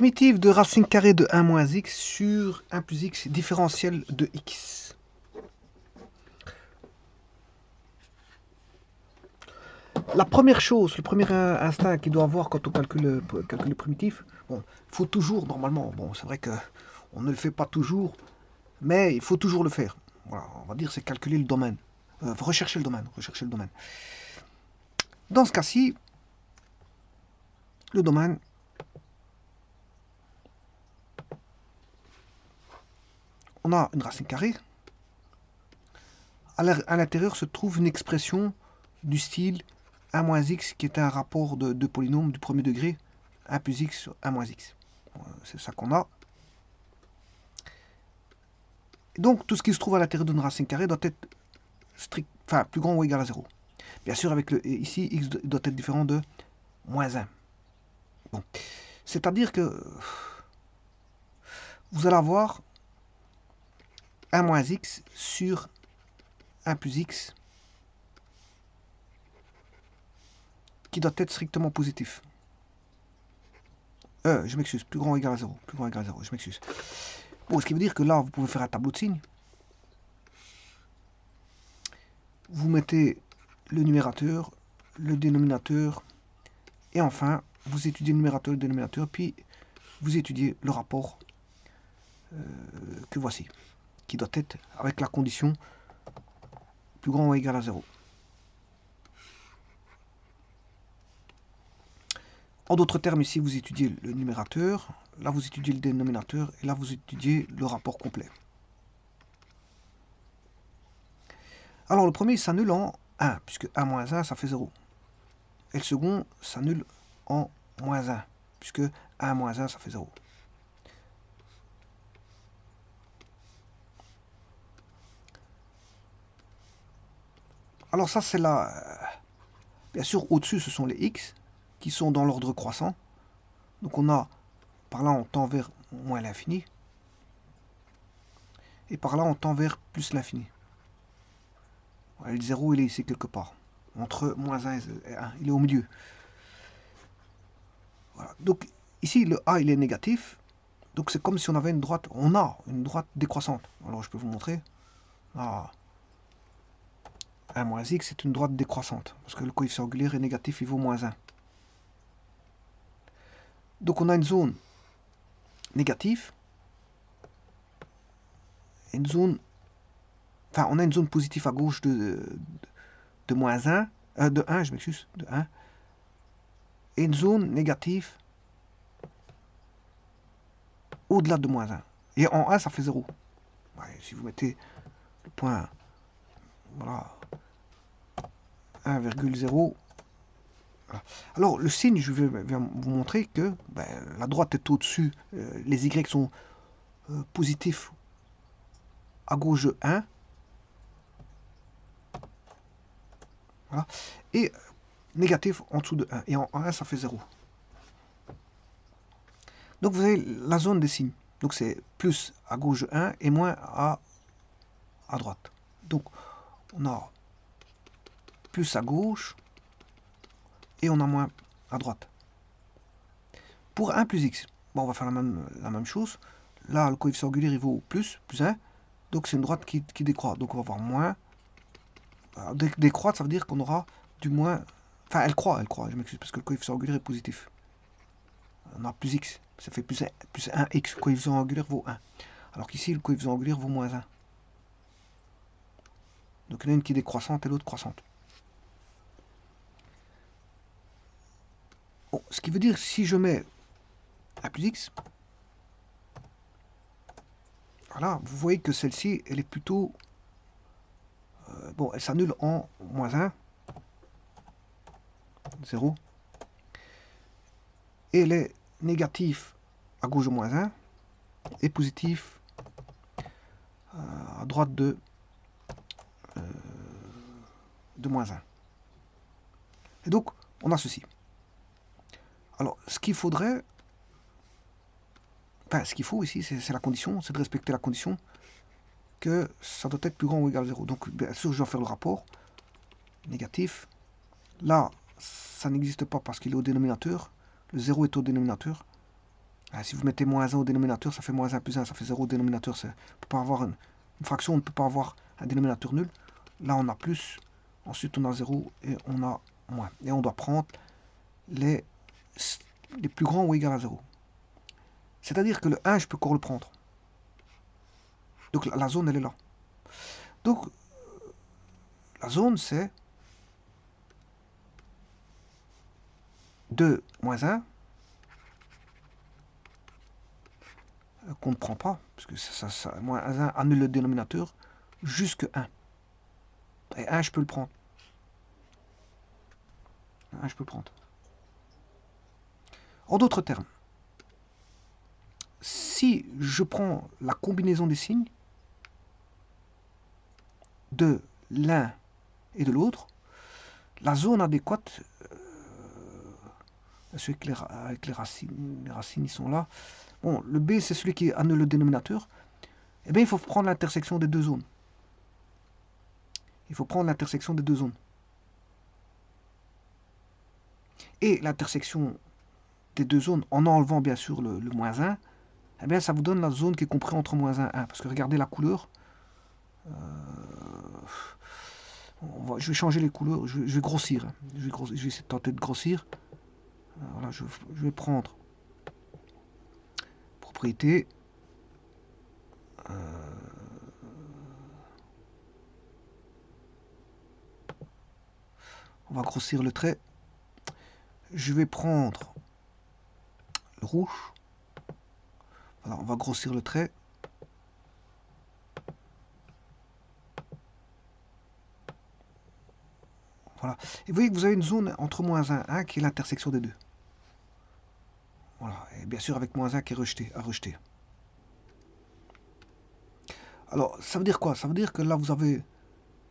Primitive de racine carrée de 1 moins x sur 1 plus x différentiel de x. La première chose, le premier instinct qu'il doit avoir quand on calcule le primitif, bon, il faut toujours, normalement, bon, c'est vrai qu'on ne le fait pas toujours, mais il faut toujours le faire. Voilà, on va dire c'est calculer le domaine. Rechercher le domaine, rechercher le domaine. Dans ce cas-ci, le domaine, on a une racine carrée. À l'intérieur se trouve une expression du style 1 moins x qui est un rapport de deux polynômes du premier degré, 1 plus x sur 1 moins x. C'est ça qu'on a. Et donc tout ce qui se trouve à l'intérieur d'une racine carrée doit être strict, enfin plus grand ou égal à 0. Bien sûr, avec ici, x doit être différent de moins 1. Bon. C'est-à-dire que vous allez avoir 1 moins x sur 1 plus x qui doit être strictement positif. Je m'excuse, plus grand ou égal à 0. Plus grand ou égal à 0, je m'excuse. Bon, ce qui veut dire que là, vous pouvez faire un tableau de signes. Vous mettez le numérateur, le dénominateur, et enfin, vous étudiez le numérateur et le dénominateur, puis vous étudiez le rapport que voici, qui doit être avec la condition plus grand ou égal à 0. En d'autres termes, ici, vous étudiez le numérateur, là, vous étudiez le dénominateur, et là, vous étudiez le rapport complet. Alors, le premier s'annule en 1, puisque 1 moins 1, ça fait 0. Et le second s'annule en moins 1, puisque 1 moins 1, ça fait 0. Alors ça, c'est là... Bien sûr, au-dessus, ce sont les x, qui sont dans l'ordre croissant. Donc on a, par là, on tend vers moins l'infini. Et par là, on tend vers plus l'infini. Voilà, le 0, il est ici quelque part. Entre moins 1 et 1. Il est au milieu. Voilà. Donc ici, le a, il est négatif. Donc c'est comme si on avait une droite. On a une droite décroissante. Alors je peux vous montrer. Ah. 1 moins x, c'est une droite décroissante. Parce que le coefficient angulaire est négatif, il vaut moins 1. Donc on a une zone négative. Une zone... Enfin, on a une zone positive à gauche de moins 1. De 1, je m'excuse. De 1. Et une zone négative au-delà de moins 1. Et en 1, ça fait 0. Ouais, si vous mettez le point... Voilà. 1,0. Voilà. Alors, le signe, je vais vous montrer que la droite est au-dessus. Les y sont positifs à gauche de 1. Voilà. Et négatif en dessous de 1. Et en 1, ça fait 0. Donc, vous avez la zone des signes. Donc, c'est plus à gauche de 1 et moins à droite. Donc, on a plus à gauche et on a moins à droite. Pour 1 plus x, bon, on va faire la même chose. Là, le coefficient angulaire, il vaut plus 1. Donc, c'est une droite qui décroît. Donc, on va avoir moins. Alors, décroître, ça veut dire qu'on aura du moins... Enfin, elle croît, je m'excuse, parce que le coefficient angulaire est positif. On a plus x, ça fait plus 1x. Le coefficient angulaire vaut 1. Alors qu'ici, le coefficient angulaire vaut moins 1. Donc, il y en a une qui est décroissante et l'autre croissante. Bon, ce qui veut dire, si je mets 1 plus x, voilà, vous voyez que celle-ci, elle est plutôt... bon, elle s'annule en moins 1, 0. Et elle est négative à gauche de moins 1 et positif à droite de moins 1. Et donc, on a ceci. Alors, ce qu'il faudrait... Enfin, ce qu'il faut ici, c'est la condition, c'est de respecter la condition que ça doit être plus grand ou égal à 0. Donc, bien sûr, je dois faire le rapport. Négatif. Là, ça n'existe pas parce qu'il est au dénominateur. Le 0 est au dénominateur. Si vous mettez moins 1 au dénominateur, ça fait moins 1 plus 1, ça fait 0 au dénominateur. On peut pas avoir une fraction, on ne peut pas avoir un dénominateur nul. Là, on a plus, ensuite on a 0 et on a moins. Et on doit prendre les plus grands ou égal à 0. C'est-à-dire que le 1, je peux encore le prendre. Donc la zone, elle est là. Donc, la zone, c'est 2 moins 1, qu'on ne prend pas, parce que moins 1 annule le dénominateur, jusque 1. Et 1, je peux le prendre. 1, je peux le prendre. En d'autres termes, si je prends la combinaison des signes de l'un et de l'autre, la zone adéquate, avec les racines ils sont là. Bon, le B, c'est celui qui annule le dénominateur. Eh bien, il faut prendre l'intersection des deux zones. Il faut prendre l'intersection des deux zones. Et l'intersection des deux zones, en enlevant bien sûr le moins 1, eh bien, ça vous donne la zone qui est comprise entre moins 1 et 1. Parce que regardez la couleur. Je vais changer les couleurs, je vais grossir. Je vais essayer de tenter de grossir. Voilà, je vais prendre propriété. On va grossir le trait. Je vais prendre le rouge. Voilà, on va grossir le trait. Voilà. Et vous voyez que vous avez une zone entre moins 1 et 1 qui est l'intersection des deux. Voilà. Et bien sûr avec moins 1 qui est à rejeter. Alors, ça veut dire quoi? Ça veut dire que là, vous avez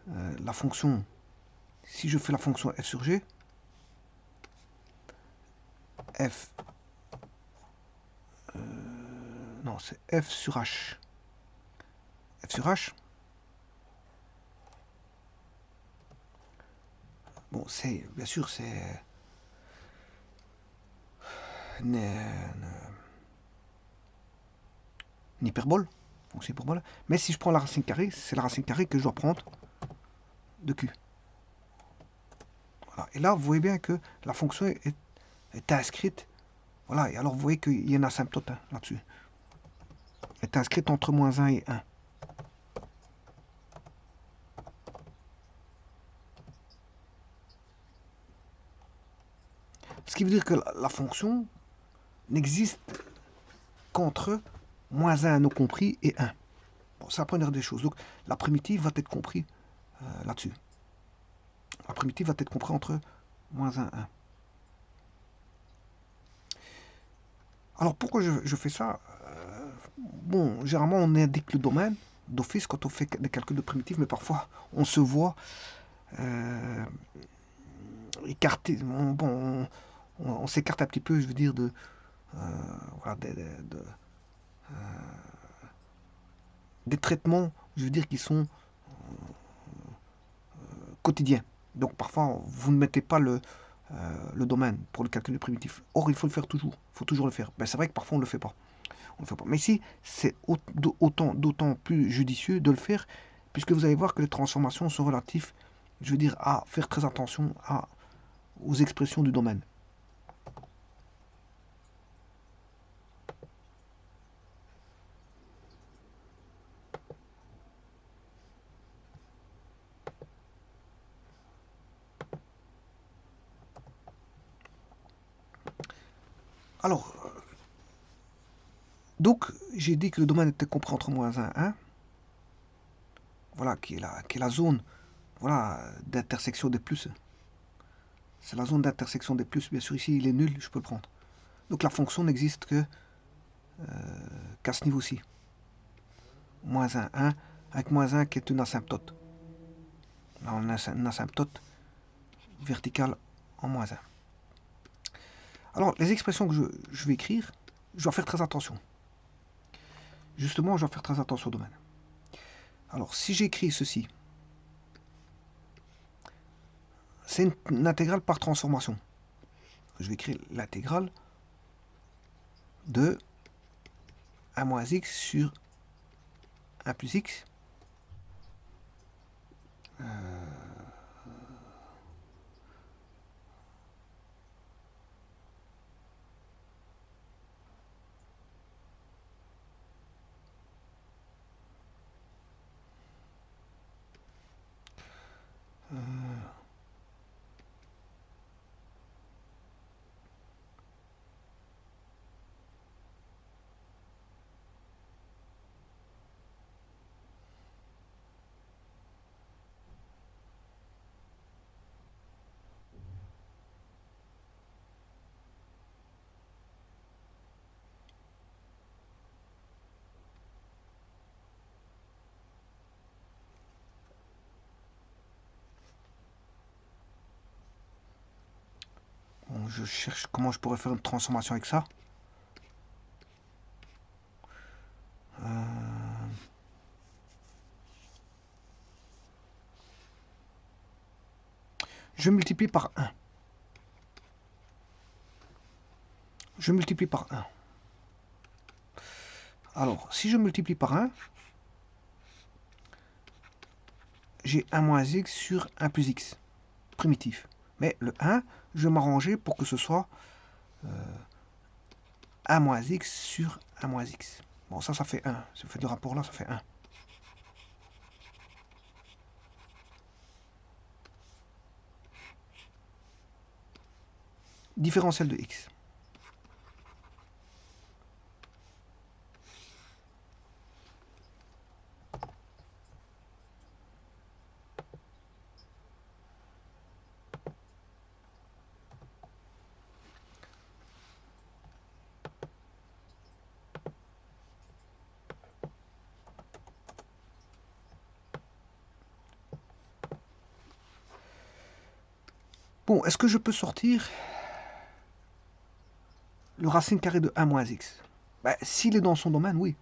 la fonction. Si je fais la fonction f sur g, f... non, c'est f sur h. F sur h. Bon, c'est... Bien sûr, c'est... Une hyperbole. Fonction hyperbole. Mais si je prends la racine carrée, c'est la racine carrée que je dois prendre de q. Voilà. Et là, vous voyez bien que la fonction est inscrite. Voilà, et alors vous voyez qu'il y a une asymptote là-dessus. Elle est inscrite entre moins 1 et 1. Ce qui veut dire que la fonction n'existe qu'entre moins 1 non compris et 1. Bon, c'est la première des choses. Donc la primitive va être comprise là-dessus. La primitive va être comprise entre moins 1 et 1. Alors pourquoi je fais ça? Bon, généralement on indique le domaine d'office quand on fait des calculs de primitives, mais parfois on se voit écarté. On s'écarte un petit peu, je veux dire, voilà, des traitements, je veux dire, qui sont quotidiens. Donc parfois vous ne mettez pas le domaine pour le calcul de primitif. Or, il faut le faire toujours. Il faut toujours le faire. Ben, c'est vrai que parfois on ne le fait pas. Mais ici, c'est d'autant plus judicieux de le faire, puisque vous allez voir que les transformations sont relatives, je veux dire, à faire très attention aux expressions du domaine. Alors, donc, j'ai dit que le domaine était compris entre moins 1 et 1. Voilà, qui est la zone, voilà, d'intersection des plus. C'est la zone d'intersection des plus. Bien sûr, ici, il est nul, je peux le prendre. Donc, la fonction n'existe qu'à ce niveau-ci. Moins 1, 1, avec moins 1 qui est une asymptote. Là, on a une asymptote verticale en moins 1. Alors, les expressions que je vais écrire, je dois faire très attention. Justement, je dois faire très attention au domaine. Alors, si j'écris ceci, c'est une intégrale par transformation. Je vais écrire l'intégrale de 1 moins x sur 1 plus x. Bon, je cherche comment je pourrais faire une transformation avec ça. Je multiplie par 1. Je multiplie par 1. Alors, si je multiplie par 1, j'ai 1 moins x sur 1 plus x, primitif. Mais le 1, je vais m'arranger pour que ce soit 1 moins x sur 1 moins x. Bon, ça fait 1. Si vous faites le rapport là, ça fait 1. Différentiel de x. Bon, est-ce que je peux sortir le racine carrée de 1 moins x? Ben, s'il est dans son domaine, oui.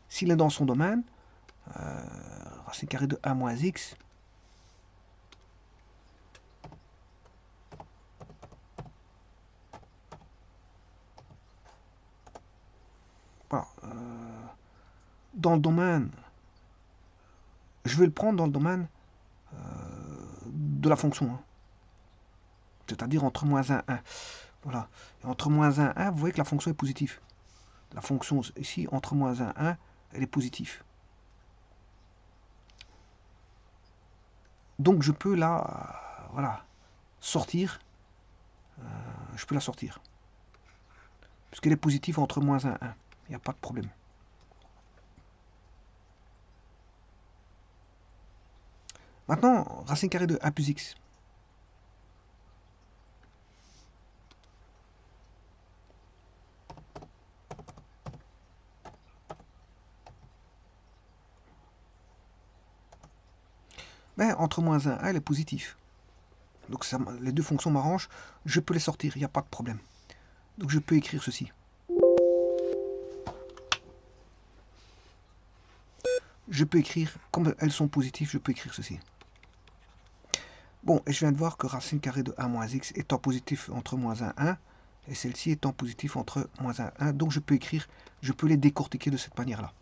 S'il est dans son domaine, racine carrée de 1 moins x, voilà, dans le domaine, je vais le prendre dans le domaine de la fonction, hein. C'est-à-dire entre moins 1 et 1. Voilà. Et entre moins 1 et 1, vous voyez que la fonction est positive. La fonction ici, entre moins 1 et 1, elle est positive. Donc je peux la voilà, sortir. Je peux la sortir. Puisqu'elle est positive entre moins 1 et 1. Il n'y a pas de problème. Maintenant, racine carrée de 1 plus x. Ben, entre moins 1 et 1, elle est positive. Donc ça, les deux fonctions m'arrangent. Je peux les sortir, il n'y a pas de problème. Donc je peux écrire ceci. Je peux écrire, comme elles sont positives, je peux écrire ceci. Bon, et je viens de voir que racine carrée de 1 moins x étant positif entre moins 1 et 1, et celle-ci étant positive entre moins 1 et 1, donc je peux écrire, je peux les décortiquer de cette manière-là.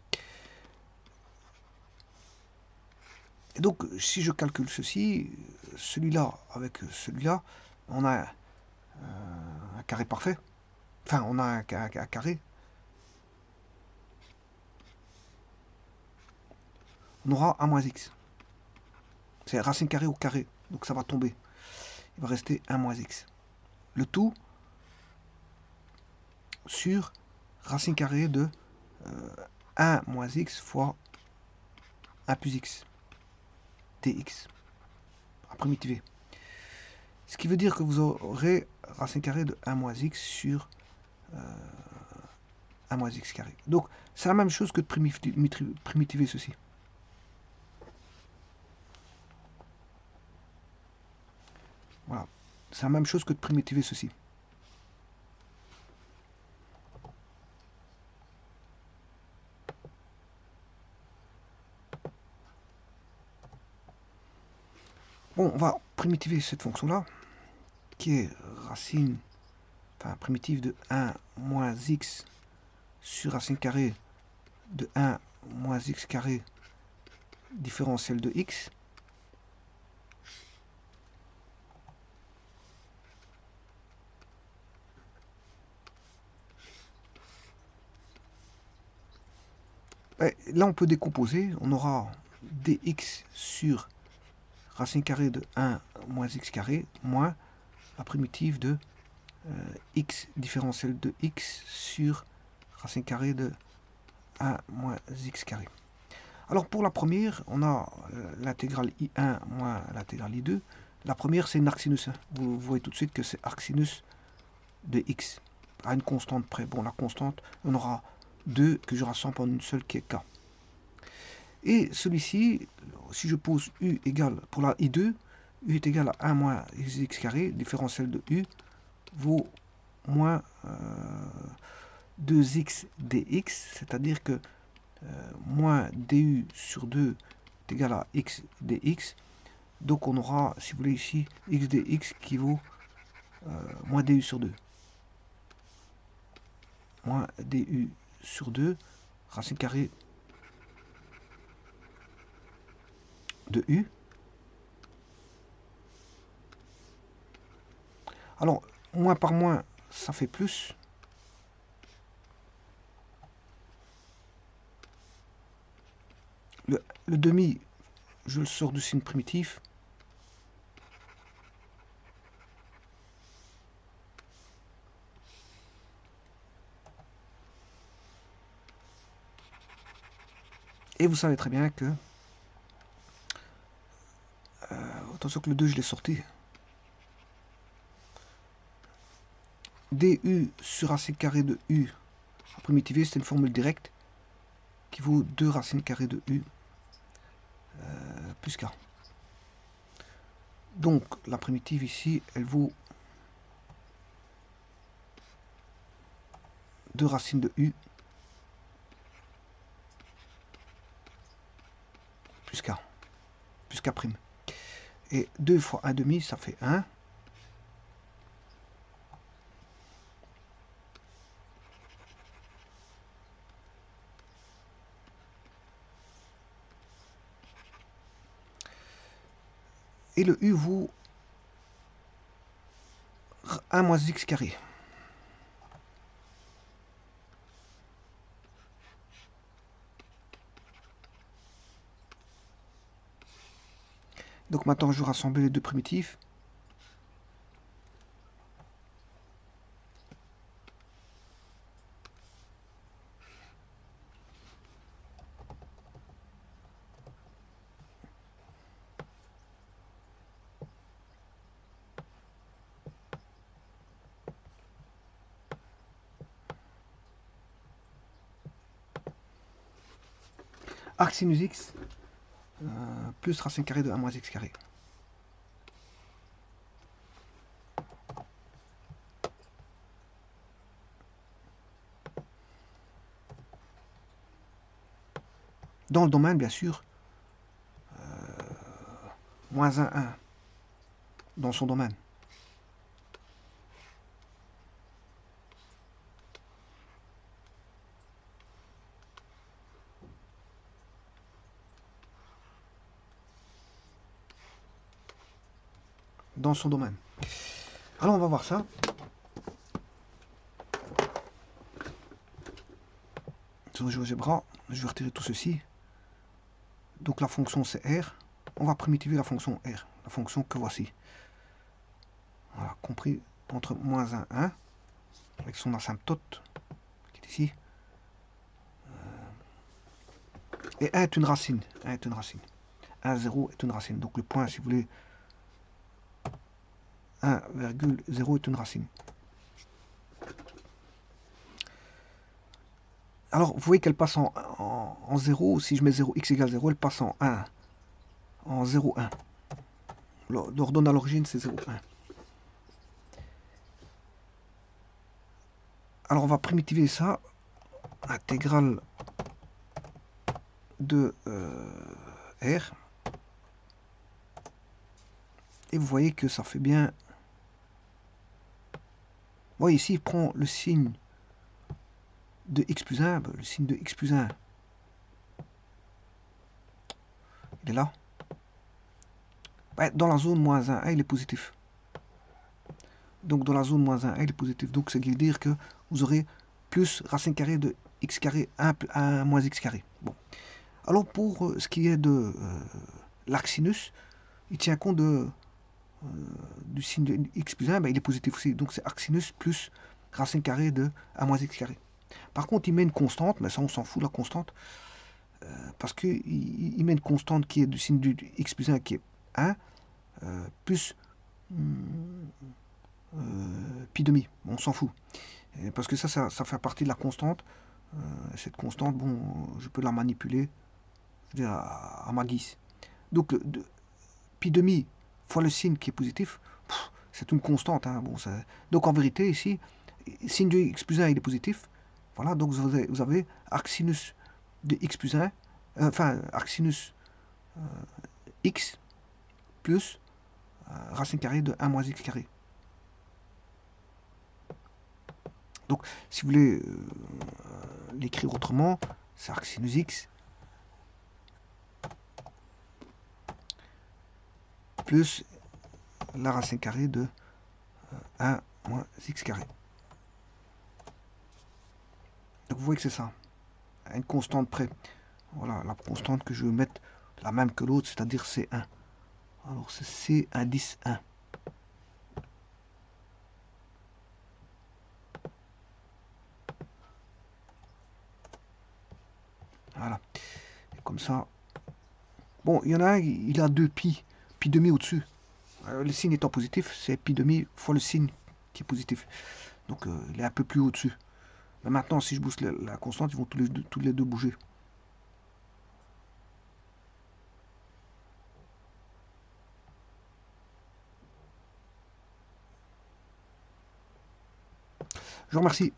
Et donc, si je calcule ceci, celui-là avec celui-là, on a un carré parfait. Enfin, on a un carré. On aura 1 moins x. C'est racine carrée au carré, donc ça va tomber. Il va rester 1 moins x. Le tout sur racine carrée de 1 moins x fois 1 plus x dx à primitiver. Ce qui veut dire que vous aurez racine carrée de 1 moins x sur 1 moins x carré. Donc c'est la même chose que de primitiver ceci. Voilà, c'est la même chose que de primitiver ceci. Bon, on va primitiver cette fonction-là, qui est racine enfin primitive de 1 moins x sur racine carrée de 1 moins x carré différentiel de x. Et là, on peut décomposer. On aura dx sur racine carrée de 1 moins x carré moins la primitive de x différentiel de x sur racine carrée de 1 moins x carré. Alors pour la première, on a l'intégrale I1 moins l'intégrale I2. La première, c'est une arcsinus. Vous voyez tout de suite que c'est arcsinus de x à une constante près. Bon, la constante, on aura 2 que je rassemble en une seule qui est k. Et celui-ci, si je pose u égale, pour la I2, u est égal à 1 moins x carré, différentiel de u, vaut moins 2x dx, c'est-à-dire que moins du sur 2 est égal à x dx. Donc on aura, si vous voulez ici, x dx qui vaut moins du sur 2. Moins du sur 2, racine carrée de u. Alors, moins par moins, ça fait plus. Le demi, je le sors du signe primitif. Et vous savez très bien que, attention que le 2, je l'ai sorti. du sur racine carrée de u, à primitiver, c'est une formule directe qui vaut 2 racines carrées de u plus k. Donc la primitive ici, elle vaut 2 racines de u plus k prime. Et 2 fois 1 demi, ça fait 1. Et le u vaut 1 moins x carré. Donc maintenant, je vais rassembler les deux primitifs. Arc sinus x plus racine carrée de 1 moins x carré. Dans le domaine, bien sûr, moins 1, 1 dans son domaine. Dans son domaine. Alors on va voir ça. Sur le GeoGebra, je vais retirer tout ceci. Donc la fonction c'est R. On va primitiver la fonction R, la fonction que voici. Voilà, compris entre moins 1, 1, avec son asymptote, qui est ici. Et 1 est une racine. 1 est une racine. 1, 0 est une racine. Donc le point, si vous voulez, 1,0 est une racine. Alors, vous voyez qu'elle passe en 0. Si je mets 0, x égale 0, elle passe en 1. En 0, 1. L'ordonnée à l'origine, c'est 0, 1. Alors, on va primitiver ça. Intégrale de R. Et vous voyez que ça fait bien voyez ici, il prend le signe de x plus 1, le signe de x plus 1, il est là. Ouais, dans la zone moins 1, il est positif. Donc dans la zone moins 1, il est positif. Donc ça veut dire que vous aurez plus racine carrée de x carré 1 moins x carré. Bon. Alors pour ce qui est de l'arc sinus, il tient compte du signe de x plus 1, ben, il est positif aussi. Donc c'est arc sinus plus racine carrée de 1 moins x carré. Par contre, il met une constante, mais ça on s'en fout la constante, parce qu'il met une constante qui est du signe du x plus 1 qui est 1, plus pi demi. Bon, on s'en fout. Parce que ça fait partie de la constante. Cette constante, bon, je peux la manipuler, je veux dire, à ma guise. Donc, pi demi fois le signe qui est positif, c'est une constante. Hein, bon, donc, en vérité, ici, signe de x plus 1, il est positif. Voilà, donc vous avez arc sinus de x plus 1, enfin, arc sinus x plus racine carrée de 1 moins x carré. Donc, si vous voulez l'écrire autrement, c'est arc sinus x plus la racine carrée de 1 moins x carré. Donc vous voyez que c'est ça, à une constante près. Voilà, la constante que je vais mettre la même que l'autre, c'est-à-dire C1. Alors c'est C indice 1. Voilà. Et comme ça. Bon, il y en a un, il a 2 pi demi au-dessus. Le signe étant positif, c'est pi demi fois le signe qui est positif. Donc il est un peu plus au-dessus. Mais maintenant, si je booste la constante, ils vont tous les deux bouger. Je vous remercie.